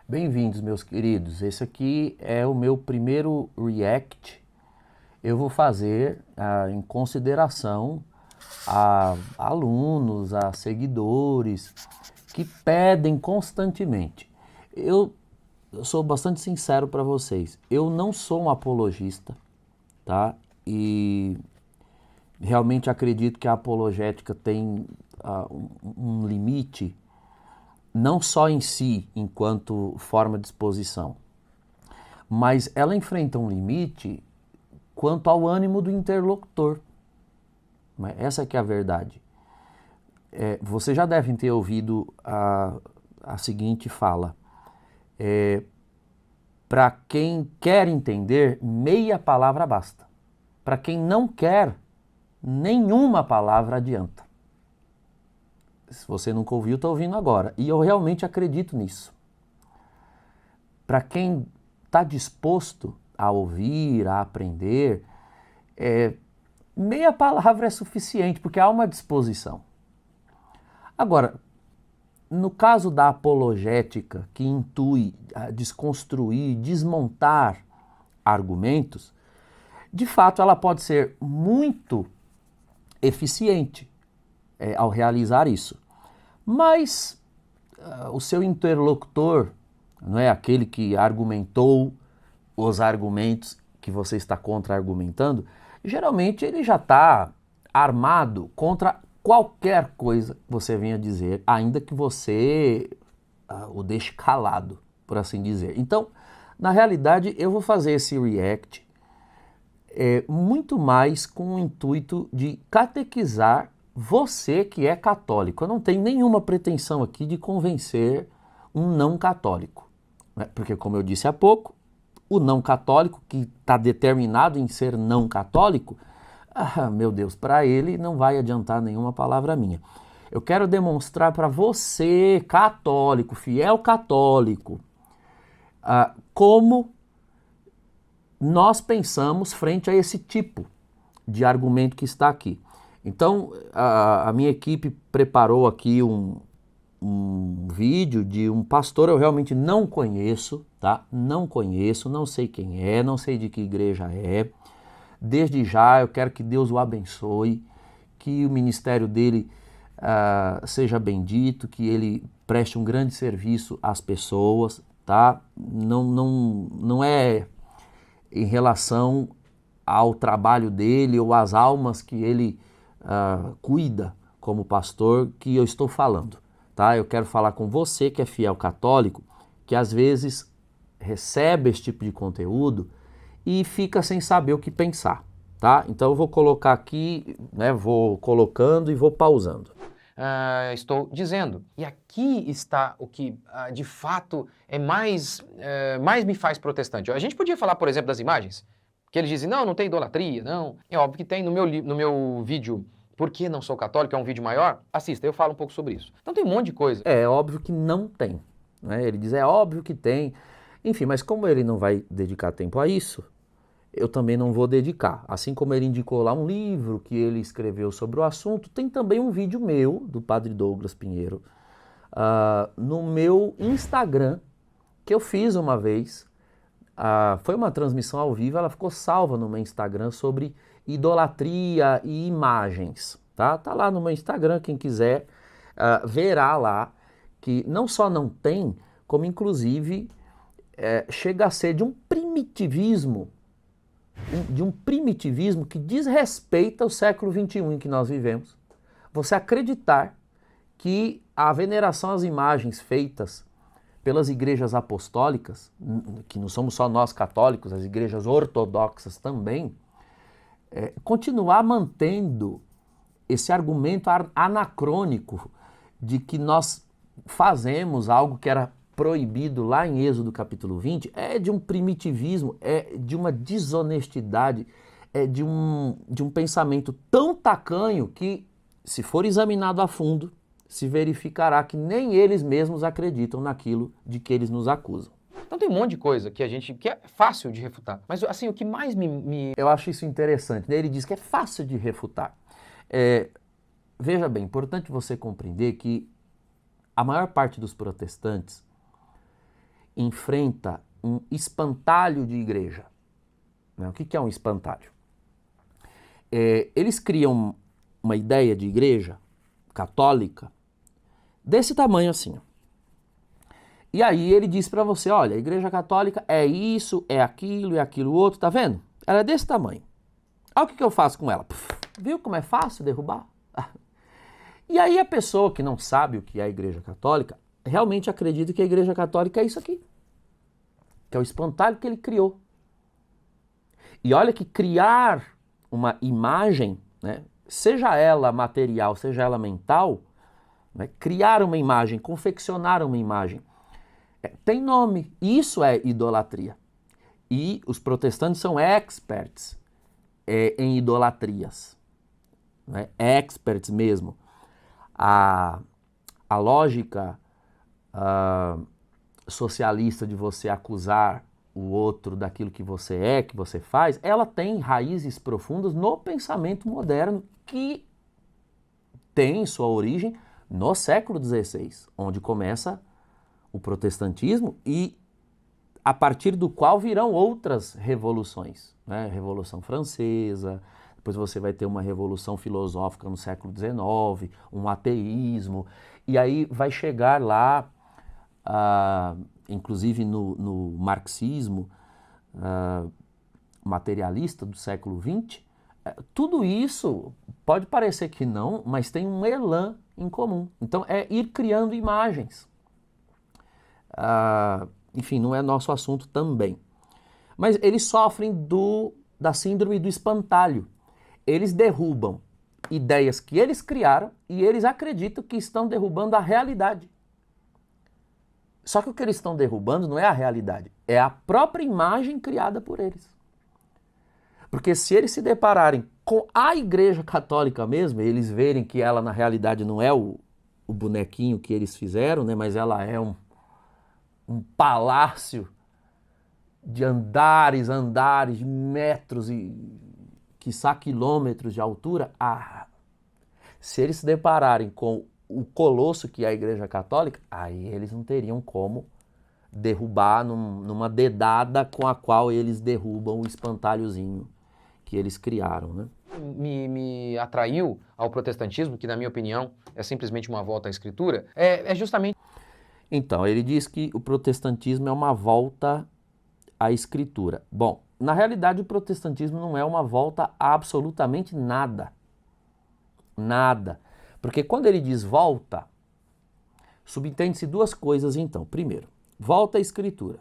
Bem-vindos, meus queridos. Esse aqui é o meu primeiro react. Eu vou fazer em consideração a alunos, a seguidores que pedem constantemente. Eu sou bastante sincero para vocês. Eu não sou um apologista, tá? E realmente acredito que a apologética tem um limite, não só em si, enquanto forma de exposição, mas ela enfrenta um limite quanto ao ânimo do interlocutor. Essa que é a verdade. Vocês já devem ter ouvido a seguinte fala. Para quem quer entender, meia palavra basta. Para quem não quer, nenhuma palavra adianta. Se você nunca ouviu, está ouvindo agora. E eu realmente acredito nisso. Para quem está disposto a ouvir, a aprender, meia palavra é suficiente, porque há uma disposição. Agora, no caso da apologética, que intui desconstruir, desmontar argumentos, de fato ela pode ser muito eficiente ao realizar isso. Mas o seu interlocutor, não é aquele que argumentou os argumentos que você está contra-argumentando, geralmente ele já está armado contra qualquer coisa que você venha dizer, ainda que você o deixe calado, por assim dizer. Então, na realidade, eu vou fazer esse react muito mais com o intuito de catequizar você que é católico. Eu não tenho nenhuma pretensão aqui de convencer um não católico, né? Porque, como eu disse há pouco, o não católico que está determinado em ser não católico, meu Deus, para ele não vai adiantar nenhuma palavra minha. Eu quero demonstrar para você, católico, fiel católico, como nós pensamos frente a esse tipo de argumento que está aqui. Então, a minha equipe preparou aqui um vídeo de um pastor, eu realmente não conheço, tá? Não conheço, não sei quem é, não sei de que igreja é. Desde já eu quero que Deus o abençoe, que o ministério dele seja bendito, que ele preste um grande serviço às pessoas, tá? Não é em relação ao trabalho dele ou às almas que ele cuida como pastor que eu estou falando, tá? Eu quero falar com você que é fiel católico, que às vezes recebe esse tipo de conteúdo e fica sem saber o que pensar, tá? Então eu vou colocar aqui, né, vou colocando e vou pausando. Estou dizendo. E aqui está o que de fato mais me faz protestante. A gente podia falar, por exemplo, das imagens, que eles dizem, não tem idolatria, não. É óbvio que tem no meu vídeo, Por que não sou católico, é um vídeo maior, assista, eu falo um pouco sobre isso. Então tem um monte de coisa. É óbvio que não tem, né? Ele diz, é óbvio que tem. Enfim, mas como ele não vai dedicar tempo a isso, eu também não vou dedicar. Assim como ele indicou lá um livro que ele escreveu sobre o assunto, tem também um vídeo meu, do Padre Douglas Pinheiro, no meu Instagram, que eu fiz uma vez. Foi uma transmissão ao vivo, ela ficou salva no meu Instagram sobre idolatria e imagens. Tá lá no meu Instagram, quem quiser verá lá que não só não tem, como inclusive chega a ser de um primitivismo que desrespeita o século XXI em que nós vivemos. Você acreditar que a veneração às imagens feitas pelas igrejas apostólicas, que não somos só nós católicos, as igrejas ortodoxas também, continuar mantendo esse argumento anacrônico de que nós fazemos algo que era proibido lá em Êxodo capítulo 20, é de um primitivismo, é de uma desonestidade, é de um pensamento tão tacanho que, se for examinado a fundo, se verificará que nem eles mesmos acreditam naquilo de que eles nos acusam. Então tem um monte de coisa que é fácil de refutar. Mas assim, o que mais Eu acho isso interessante, né? Ele diz que é fácil de refutar. Veja bem, importante você compreender que a maior parte dos protestantes enfrenta um espantalho de igreja. Né? O que é um espantalho? Eles criam uma ideia de igreja católica desse tamanho assim. E aí ele diz para você, olha, a igreja católica é isso, é aquilo outro, tá vendo? Ela é desse tamanho. Olha o que eu faço com ela. Puf, viu como é fácil derrubar? E aí a pessoa que não sabe o que é a igreja católica, realmente acredita que a igreja católica é isso aqui. Que é o espantalho que ele criou. E olha que criar uma imagem, né, seja ela material, seja ela mental, né, criar uma imagem, confeccionar uma imagem, tem nome. Isso é idolatria. E os protestantes são experts em idolatrias. Né? Experts mesmo. A lógica socialista de você acusar o outro daquilo que você é, que você faz, ela tem raízes profundas no pensamento moderno que tem sua origem no século XVI, onde começa o protestantismo e a partir do qual virão outras revoluções, né? Revolução Francesa, depois você vai ter uma revolução filosófica no século XIX, um ateísmo, e aí vai chegar lá, inclusive no marxismo materialista do século XX, tudo isso pode parecer que não, mas tem um elan em comum. Então é ir criando imagens. Enfim, não é nosso assunto também. Mas eles sofrem da síndrome do espantalho. Eles derrubam ideias que eles criaram e eles acreditam que estão derrubando a realidade. Só que o que eles estão derrubando não é a realidade, é a própria imagem criada por eles. Porque se eles se depararem com a Igreja Católica mesmo, eles verem que ela na realidade não é o bonequinho que eles fizeram, né, mas ela é um palácio de andares, de metros e quiçá quilômetros de altura, se eles se depararem com o colosso que é a Igreja Católica, aí eles não teriam como derrubar numa dedada com a qual eles derrubam o espantalhozinho que eles criaram, né? Me atraiu ao protestantismo, que na minha opinião é simplesmente uma volta à Escritura, é justamente... Então, ele diz que o protestantismo é uma volta à Escritura. Bom, na realidade o protestantismo não é uma volta a absolutamente nada. Nada. Porque quando ele diz volta, subentende-se duas coisas então. Primeiro, volta à Escritura.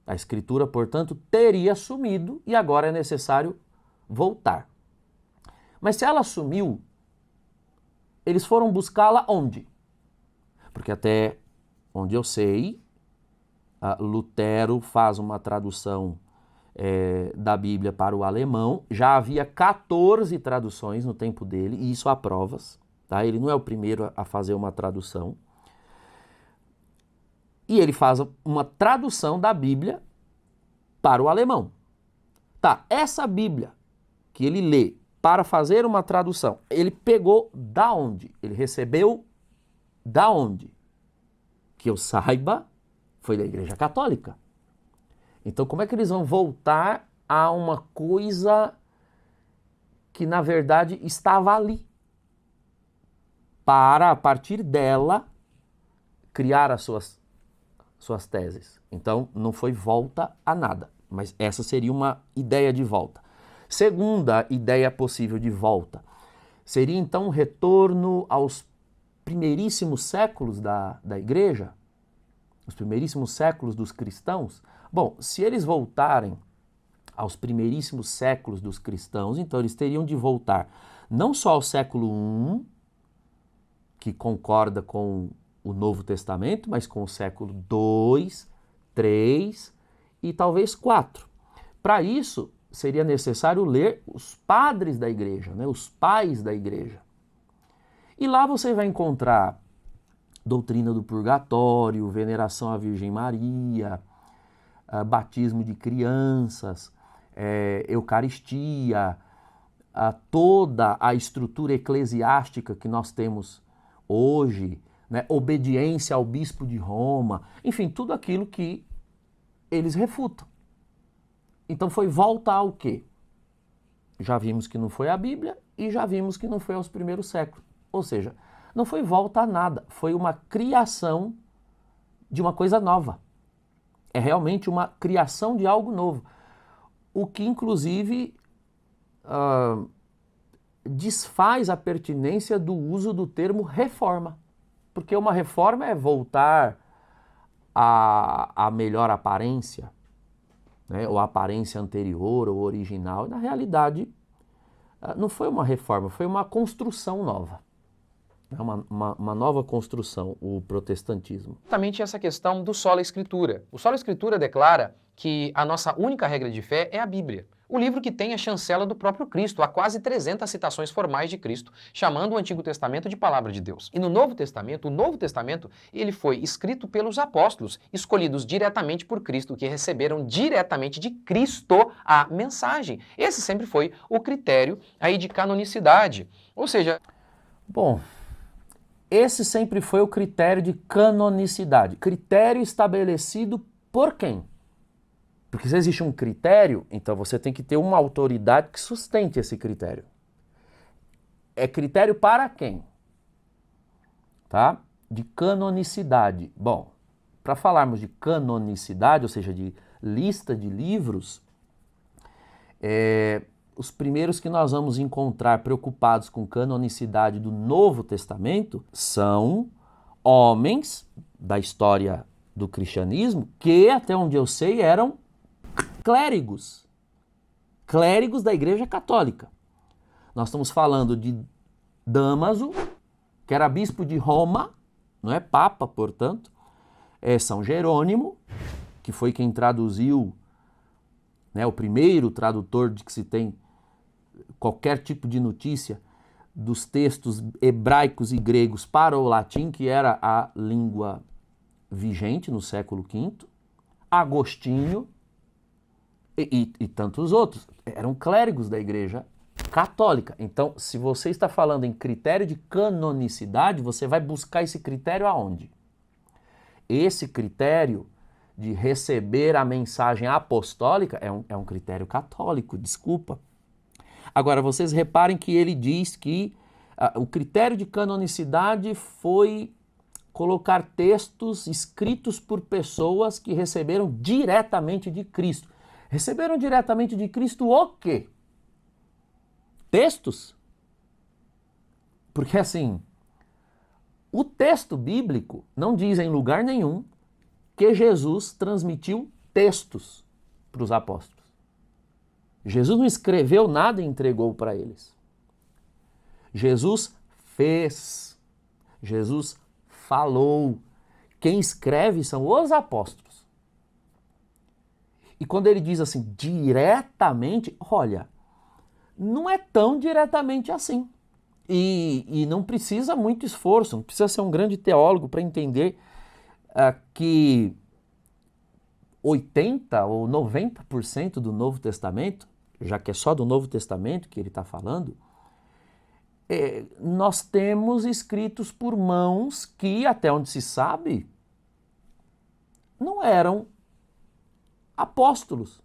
A Escritura, portanto, teria sumido e agora é necessário voltar. Mas se ela sumiu, eles foram buscá-la onde? Porque até onde eu sei, Lutero faz uma tradução da Bíblia para o alemão. Já havia 14 traduções no tempo dele, e isso há provas. Tá? Ele não é o primeiro a fazer uma tradução. E ele faz uma tradução da Bíblia para o alemão. Tá, essa Bíblia que ele lê para fazer uma tradução, ele pegou da onde? Ele recebeu da onde? Que eu saiba, foi da Igreja Católica. Então, como é que eles vão voltar a uma coisa que, na verdade, estava ali? Para, a partir dela, criar as suas teses. Então, não foi volta a nada, mas essa seria uma ideia de volta. Segunda ideia possível de volta seria, então, um retorno aos primeiríssimos séculos da Igreja, os primeiríssimos séculos dos cristãos. Bom, se eles voltarem aos primeiríssimos séculos dos cristãos, então eles teriam de voltar não só ao século I, que concorda com o Novo Testamento, mas com o século II, III e talvez IV. Para isso, seria necessário ler os padres da igreja, né? Os pais da igreja. E lá você vai encontrar doutrina do purgatório, veneração à Virgem Maria, batismo de crianças, Eucaristia, toda a estrutura eclesiástica que nós temos hoje, né, obediência ao bispo de Roma, enfim, tudo aquilo que eles refutam. Então foi volta ao quê? Já vimos que não foi a Bíblia e já vimos que não foi aos primeiros séculos. Ou seja, não foi volta a nada, foi uma criação de uma coisa nova. É realmente uma criação de algo novo. O que, inclusive, desfaz a pertinência do uso do termo reforma. Porque uma reforma é voltar à melhor aparência, né? Ou a aparência anterior ou original. Na realidade, não foi uma reforma, foi uma construção nova. Uma nova construção, o protestantismo. Exatamente essa questão do sola escritura. O sola escritura declara que a nossa única regra de fé é a Bíblia. O livro que tem a chancela do próprio Cristo, há quase 300 citações formais de Cristo, chamando o Antigo Testamento de Palavra de Deus. E no Novo Testamento, o Novo Testamento, ele foi escrito pelos apóstolos, escolhidos diretamente por Cristo, que receberam diretamente de Cristo a mensagem. Esse sempre foi o critério aí de canonicidade. Ou seja... Bom, esse sempre foi o critério de canonicidade. Critério estabelecido por quem? Porque se existe um critério, então você tem que ter uma autoridade que sustente esse critério. É critério para quem? Tá? De canonicidade. Bom, para falarmos de canonicidade, ou seja, de lista de livros, os primeiros que nós vamos encontrar preocupados com canonicidade do Novo Testamento são homens da história do cristianismo que, até onde eu sei, eram clérigos da Igreja Católica. Nós estamos falando de Damaso, que era bispo de Roma, não é papa, portanto, São Jerônimo, que foi quem traduziu, né, o primeiro tradutor de que se tem qualquer tipo de notícia dos textos hebraicos e gregos para o latim, que era a língua vigente no século V, Agostinho e tantos outros. Eram clérigos da Igreja Católica. Então, se você está falando em critério de canonicidade, você vai buscar esse critério aonde? Esse critério de receber a mensagem apostólica é um critério católico, desculpa. Agora, vocês reparem que ele diz que o critério de canonicidade foi colocar textos escritos por pessoas que receberam diretamente de Cristo. Receberam diretamente de Cristo o quê? Textos? Porque assim, o texto bíblico não diz em lugar nenhum que Jesus transmitiu textos para os apóstolos. Jesus não escreveu nada e entregou para eles. Jesus fez. Jesus falou. Quem escreve são os apóstolos. E quando ele diz assim, diretamente, olha, não é tão diretamente assim. E não precisa muito esforço, não precisa ser um grande teólogo para entender que 80% ou 90% do Novo Testamento, já que é só do Novo Testamento que ele está falando, nós temos escritos por mãos que, até onde se sabe, não eram apóstolos.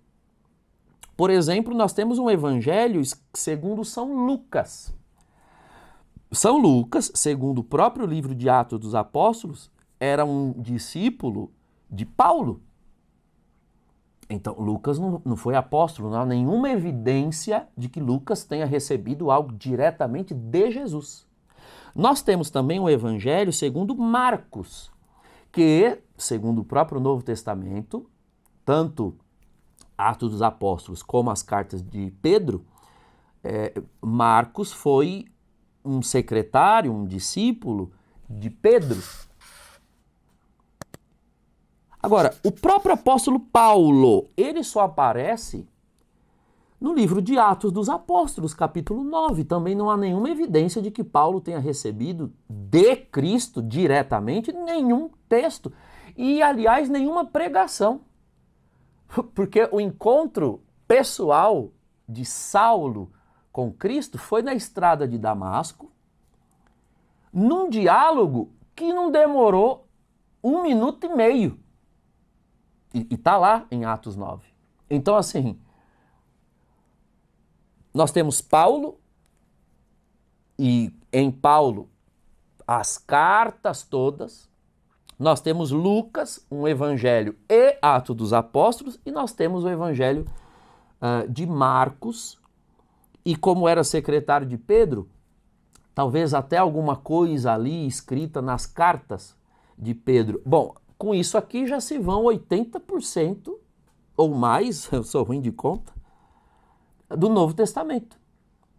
Por exemplo, nós temos um evangelho segundo São Lucas. São Lucas, segundo o próprio livro de Atos dos Apóstolos, era um discípulo de Paulo. Então, Lucas não foi apóstolo, não há nenhuma evidência de que Lucas tenha recebido algo diretamente de Jesus. Nós temos também o evangelho segundo Marcos, que, segundo o próprio Novo Testamento, tanto Atos dos Apóstolos como as cartas de Pedro, Marcos foi um secretário, um discípulo de Pedro. Agora, o próprio apóstolo Paulo, ele só aparece no livro de Atos dos Apóstolos, capítulo 9. Também não há nenhuma evidência de que Paulo tenha recebido de Cristo diretamente nenhum texto. E, aliás, nenhuma pregação. Porque o encontro pessoal de Saulo com Cristo foi na estrada de Damasco, num diálogo que não demorou 1 minuto e meio. E está lá em Atos 9. Então, assim, nós temos Paulo, e em Paulo as cartas todas, nós temos Lucas, um evangelho e Atos dos Apóstolos, e nós temos o evangelho de Marcos, e como era secretário de Pedro, talvez até alguma coisa ali escrita nas cartas de Pedro. Bom, com isso aqui já se vão 80% ou mais, eu sou ruim de conta, do Novo Testamento.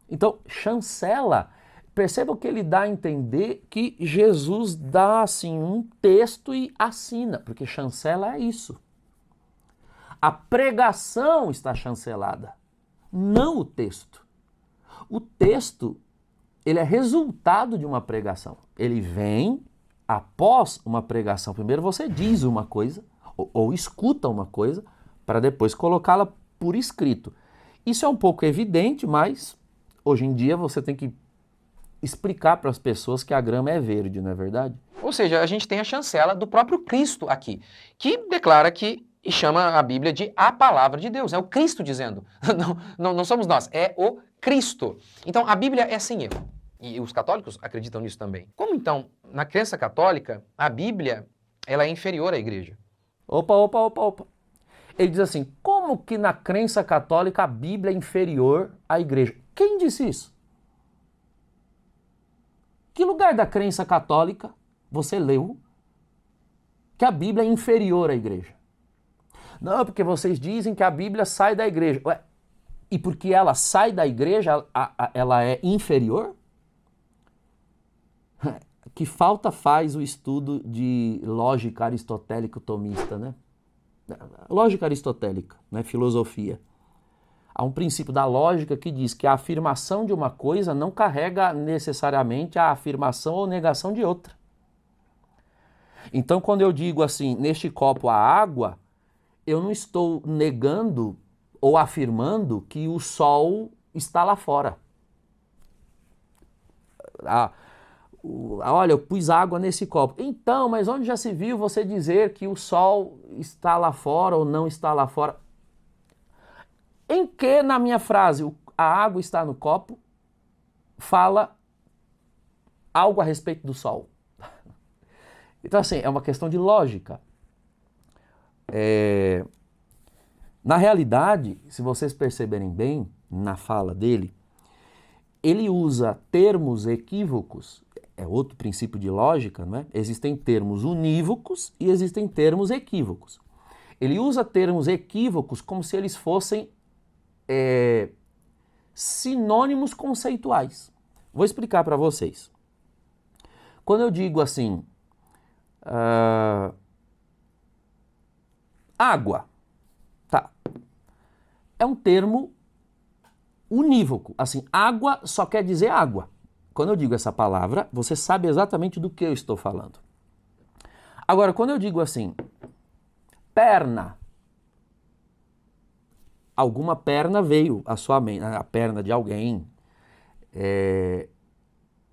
Então, chancela. Percebam que ele dá a entender que Jesus dá assim um texto e assina, porque chancela é isso. A pregação está chancelada, não o texto. O texto, ele é resultado de uma pregação. Ele vem após uma pregação. Primeiro você diz uma coisa, ou escuta uma coisa, para depois colocá-la por escrito. Isso é um pouco evidente, mas hoje em dia você tem que explicar para as pessoas que a grama é verde, não é verdade? Ou seja, a gente tem a chancela do próprio Cristo aqui, que declara que e chama a Bíblia de a palavra de Deus. É o Cristo dizendo. Não somos nós, é o Cristo. Então a Bíblia é sem erro. E os católicos acreditam nisso também. Como então, na crença católica, a Bíblia ela é inferior à igreja? Opa. Ele diz assim, como que na crença católica a Bíblia é inferior à igreja? Quem disse isso? Que lugar da crença católica você leu que a Bíblia é inferior à igreja? Não, porque vocês dizem que a Bíblia sai da igreja. Ué, e porque ela sai da igreja, ela é inferior? Que falta faz o estudo de lógica aristotélico-tomista, né? Lógica aristotélica, né? Filosofia. Há um princípio da lógica que diz que a afirmação de uma coisa não carrega necessariamente a afirmação ou negação de outra. Então, quando eu digo assim, neste copo há água, eu não estou negando ou afirmando que o sol está lá fora. Olha, eu pus água nesse copo. Então, mas onde já se viu você dizer que o sol está lá fora ou não está lá fora? Em que, na minha frase, a água está no copo, fala algo a respeito do sol? Então, assim, é uma questão de lógica. Na realidade, se vocês perceberem bem, na fala dele, ele usa termos equívocos, é outro princípio de lógica, não é? Existem termos unívocos e existem termos equívocos. Ele usa termos equívocos como se eles fossem sinônimos conceituais. Vou explicar para vocês. Quando eu digo assim, água, tá? É um termo unívoco. Assim, água só quer dizer água. Quando eu digo essa palavra, você sabe exatamente do que eu estou falando. Agora, quando eu digo assim, perna, alguma perna veio à sua mente, a perna de alguém.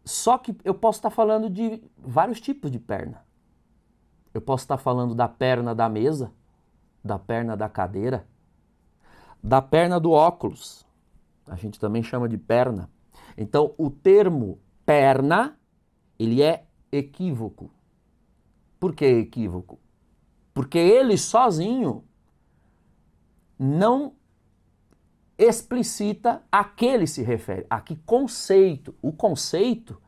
Só que eu posso estar falando de vários tipos de perna. Eu posso estar falando da perna da mesa, da perna da cadeira, da perna do óculos. A gente também chama de perna. Então, o termo perna, ele é equívoco. Por que equívoco? Porque ele sozinho não explicita a que ele se refere, a que conceito. O conceito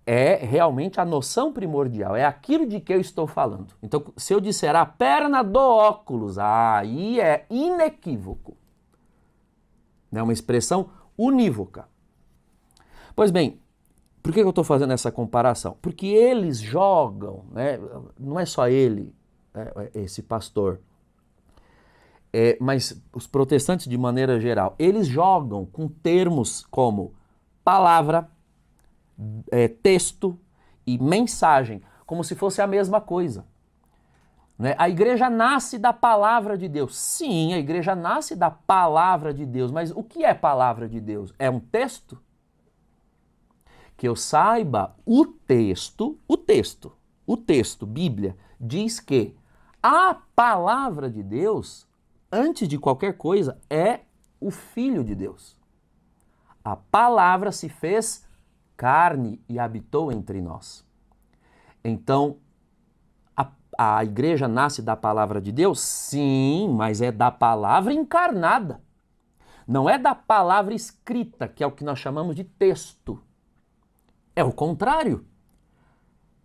é realmente a noção primordial, é aquilo de que eu estou falando. Então, se eu disser a perna do óculos, aí é inequívoco. É uma expressão unívoca. Pois bem, por que eu estou fazendo essa comparação? Porque eles jogam, né? Não é só ele, esse pastor, mas os protestantes de maneira geral, eles jogam com termos como palavra, texto e mensagem, como se fosse a mesma coisa. Né? A igreja nasce da palavra de Deus. Sim, a igreja nasce da palavra de Deus, mas o que é palavra de Deus? É um texto? Que eu saiba, o texto o texto, Bíblia, diz que a palavra de Deus, antes de qualquer coisa, é o Filho de Deus. A palavra se fez carne e habitou entre nós. Então, a igreja nasce da palavra de Deus? Sim, mas é da palavra encarnada. Não é da palavra escrita, que é o que nós chamamos de texto. É o contrário.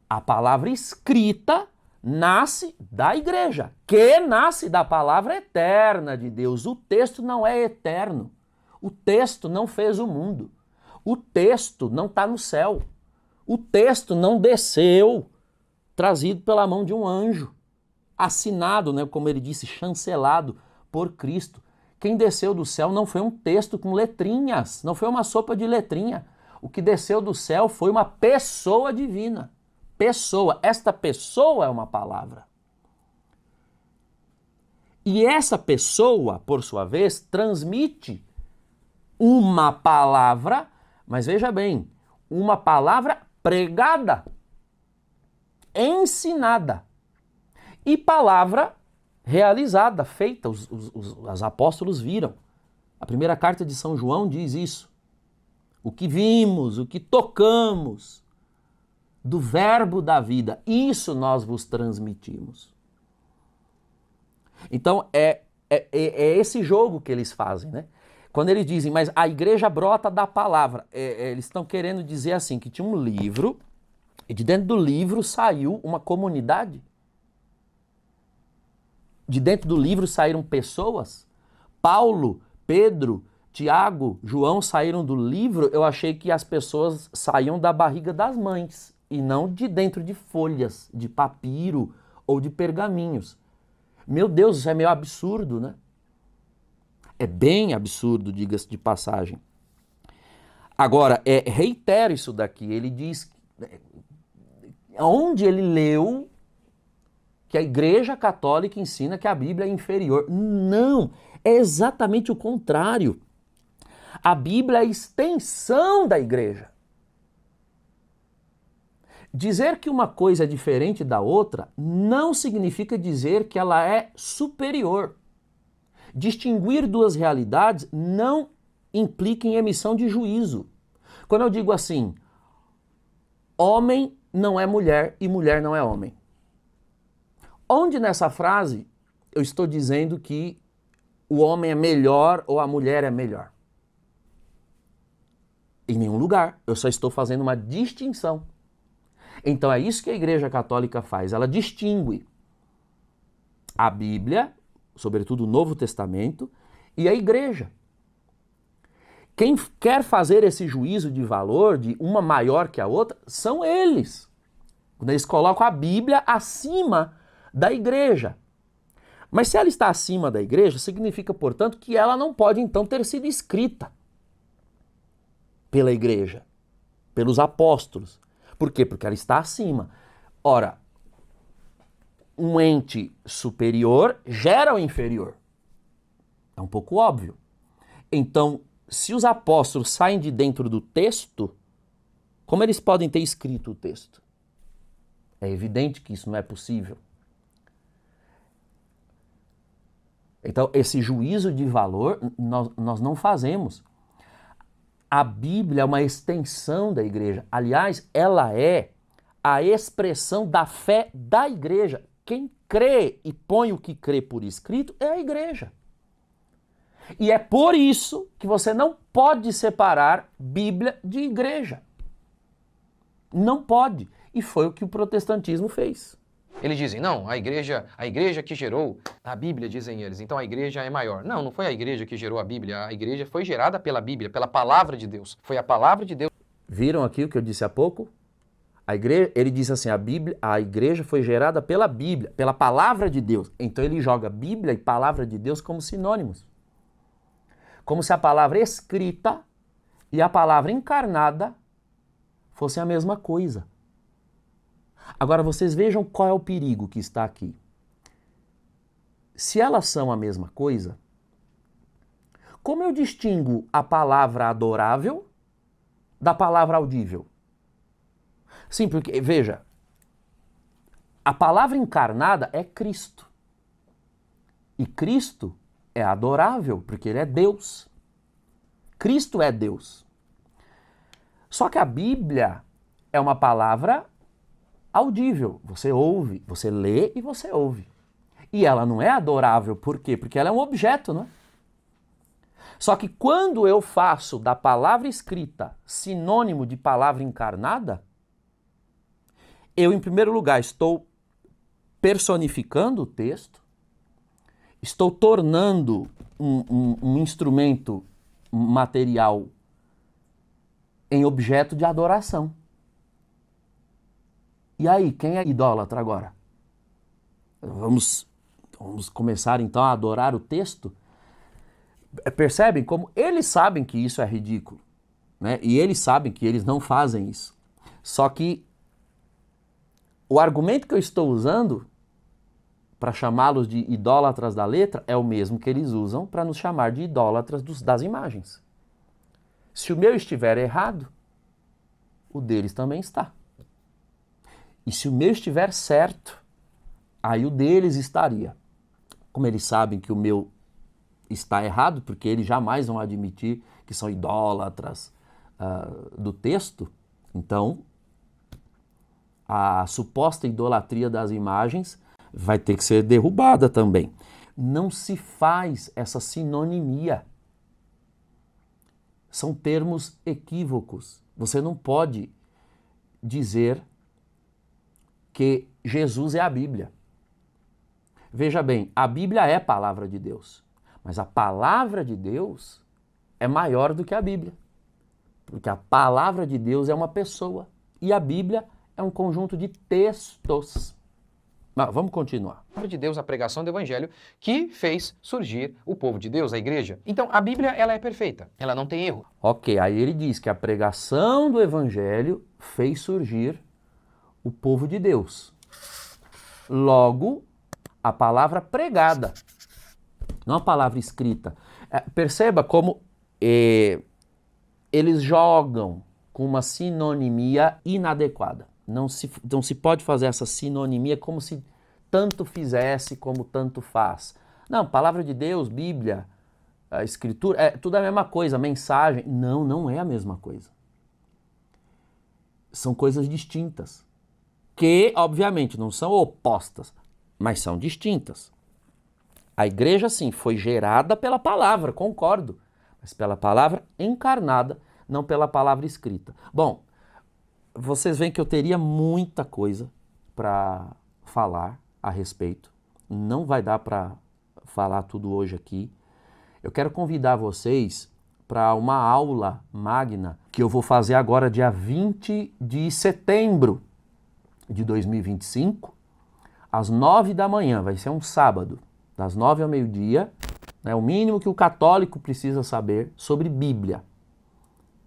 A palavra escrita nasce da igreja, que nasce da palavra eterna de Deus. O texto não é eterno. O texto não fez o mundo. O texto não está no céu. O texto não desceu, trazido pela mão de um anjo, assinado, né, como ele disse, chancelado por Cristo. Quem desceu do céu não foi um texto com letrinhas, não foi uma sopa de letrinha. O que desceu do céu foi uma pessoa divina. Pessoa. Esta pessoa é uma palavra. E essa pessoa, por sua vez, transmite uma palavra, mas veja bem, uma palavra pregada, ensinada, e palavra realizada, feita. Os apóstolos viram. A primeira carta de São João diz isso. O que vimos, o que tocamos, do verbo da vida, isso nós vos transmitimos. Então é esse jogo que eles fazem, né? Quando eles dizem, mas a igreja brota da palavra, eles estão querendo dizer assim, que tinha um livro, e de dentro do livro saiu uma comunidade. De dentro do livro saíram pessoas. Paulo, Pedro, Tiago, João saíram do livro. Eu achei que as pessoas saíam da barriga das mães e não de dentro de folhas, de papiro ou de pergaminhos. Meu Deus, isso é meio absurdo, né? É bem absurdo, diga-se de passagem. Agora, reitero isso daqui. Ele diz, onde ele leu que a Igreja Católica ensina que a Bíblia é inferior. Não, é exatamente o contrário. A Bíblia é a extensão da Igreja. Dizer que uma coisa é diferente da outra não significa dizer que ela é superior. Distinguir duas realidades não implica em emissão de juízo. Quando eu digo assim, homem não é mulher e mulher não é homem. Onde nessa frase eu estou dizendo que o homem é melhor ou a mulher é melhor? Em nenhum lugar. Eu só estou fazendo uma distinção. Então é isso que a Igreja Católica faz. Ela distingue a Bíblia, sobretudo o Novo Testamento, e a Igreja. Quem quer fazer esse juízo de valor, de uma maior que a outra, são eles. Quando eles colocam a Bíblia acima da Igreja. Mas se ela está acima da Igreja, significa, portanto, que ela não pode, então, ter sido escrita pela Igreja, pelos apóstolos. Por quê? Porque ela está acima. Ora, um ente superior gera o inferior. É um pouco óbvio. Então, se os apóstolos saem de dentro do texto, como eles podem ter escrito o texto? É evidente que isso não é possível. Então, esse juízo de valor nós não fazemos. A Bíblia é uma extensão da igreja. Aliás, ela é a expressão da fé da igreja. Quem crê e põe o que crê por escrito é a igreja. E é por isso que você não pode separar Bíblia de igreja. Não pode. E foi o que o protestantismo fez. Eles dizem, não, a igreja que gerou a Bíblia, dizem eles, então a igreja é maior. Não, não foi a igreja que gerou a Bíblia, a igreja foi gerada pela Bíblia, pela palavra de Deus. Foi a palavra de Deus. Viram aqui o que eu disse há pouco? Ele disse assim, a igreja foi gerada pela Bíblia, pela palavra de Deus. Então ele joga Bíblia e palavra de Deus como sinônimos. Como se a palavra escrita e a palavra encarnada fossem a mesma coisa. Agora vocês vejam qual é o perigo que está aqui. Se elas são a mesma coisa, como eu distingo a palavra adorável da palavra audível? Sim, porque, veja, A palavra encarnada é Cristo. E Cristo é adorável, porque ele é Deus. Cristo é Deus. Só que a Bíblia é uma palavra audível. Você ouve, você lê e você ouve. E ela não é adorável, por quê? Porque ela é um objeto, não é? Só que quando eu faço da palavra escrita sinônimo de palavra encarnada, eu, em primeiro lugar, estou personificando o texto, estou tornando um instrumento material em objeto de adoração. E aí, quem é idólatra agora? Vamos começar então a adorar o texto? Percebem como eles sabem que isso é ridículo, né? E eles sabem que eles não fazem isso. Só que o argumento que eu estou usando para chamá-los de idólatras da letra é o mesmo que eles usam para nos chamar de idólatras das imagens. Se o meu estiver errado, o deles também está. E se o meu estiver certo, aí o deles estaria. Como eles sabem que o meu está errado, porque eles jamais vão admitir que são idólatras do texto, então a suposta idolatria das imagens vai ter que ser derrubada também. Não se faz essa sinonimia. São termos equívocos. Você não pode dizer que Jesus é a Bíblia. Veja bem, a Bíblia é palavra de Deus, mas a palavra de Deus é maior do que a Bíblia, porque a palavra de Deus é uma pessoa e a Bíblia é um conjunto de textos. Mas vamos continuar. A palavra de Deus, a pregação do Evangelho, que fez surgir o povo de Deus, a igreja. Então, a Bíblia, ela é perfeita, ela não tem erro. Ok, aí ele diz que a pregação do Evangelho fez surgir o povo de Deus. Logo, a palavra pregada, não a palavra escrita. Perceba como eles jogam com uma sinonimia inadequada. Não se pode fazer essa sinonimia como se tanto fizesse como tanto faz. Não, palavra de Deus, Bíblia, a Escritura, tudo é a mesma coisa, mensagem. Não, não é a mesma coisa. São coisas distintas, que obviamente não são opostas, mas são distintas. A igreja, sim, foi gerada pela palavra, concordo, mas pela palavra encarnada, não pela palavra escrita. Bom, vocês veem que eu teria muita coisa para falar a respeito. Não vai dar para falar tudo hoje aqui. Eu quero convidar vocês para uma aula magna que eu vou fazer agora dia 20 de setembro de 2025, às 9 da manhã. Vai ser um sábado, das 9 ao meio-dia. É o mínimo que o católico precisa saber sobre Bíblia.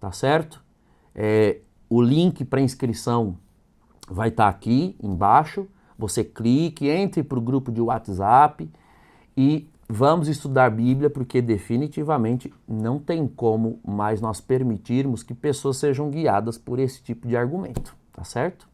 Tá certo? O link para inscrição vai estar aqui embaixo. Você clique, entre para o grupo de WhatsApp e vamos estudar Bíblia, porque definitivamente não tem como mais nós permitirmos que pessoas sejam guiadas por esse tipo de argumento, tá certo?